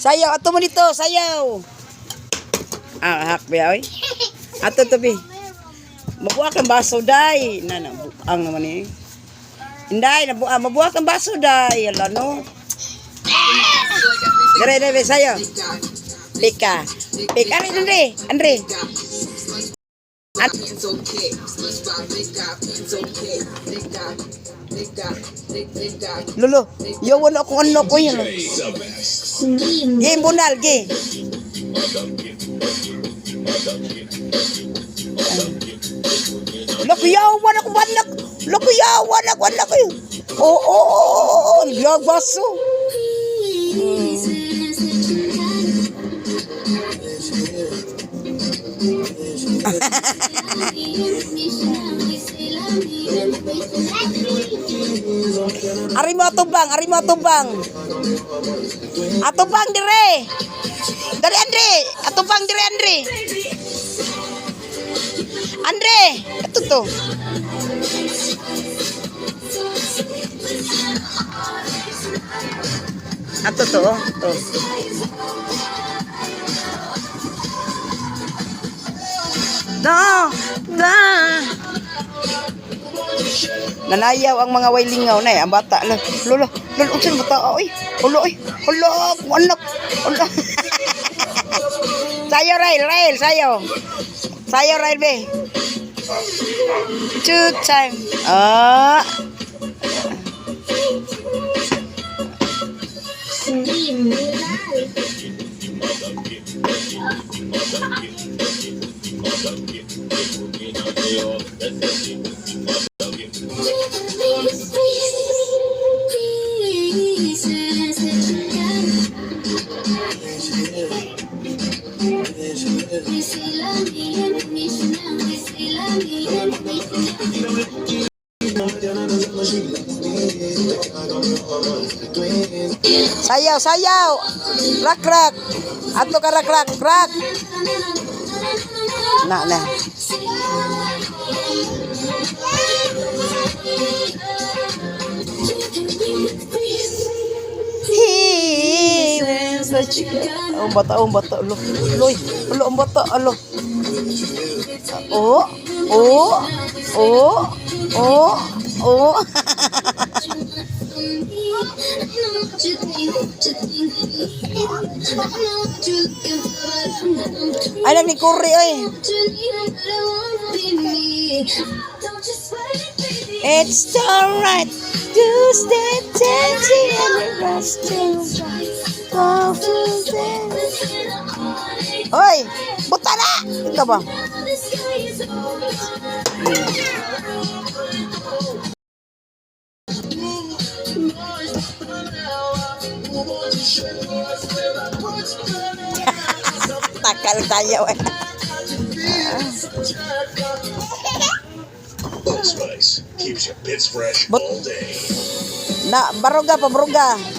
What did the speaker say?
Sayaw, ato mo dito, sayaw. Ah, hak ba, oy? Ato to, bi. Mabuha kang baso, day. Ang naman eh. Inday, mabuha kang baso, day. Ala, no? Gare, sayaw. Pika. Pika, Andre. Lolo, yawan ako ano ko yun. Game bunal, game. Lakuyawan ako banak. Lakuyawan ako anak ko yun. Oo, baso. Ari mo atubang. Atubang dire. Dari Andre, atubang dire Andre. Andre, ito to. Ato to, to. Nanayaw ang mga wailingaw na ang bata. Lolo, unsan bata oy. Hulo, anak. Sayo rail, sayo. Sayo rail be. Two time. Sayaw. Rak. Ato ka rak. Na. Bata. Loy. Ang bata. Alo. Oh. Ay, nang ni Kuri, oy. It's alright to stay dancing and the rest of Oy, buta na! Ito ba? Takal tayo eh. Old Spice keeps your bits fresh all day. Baruga.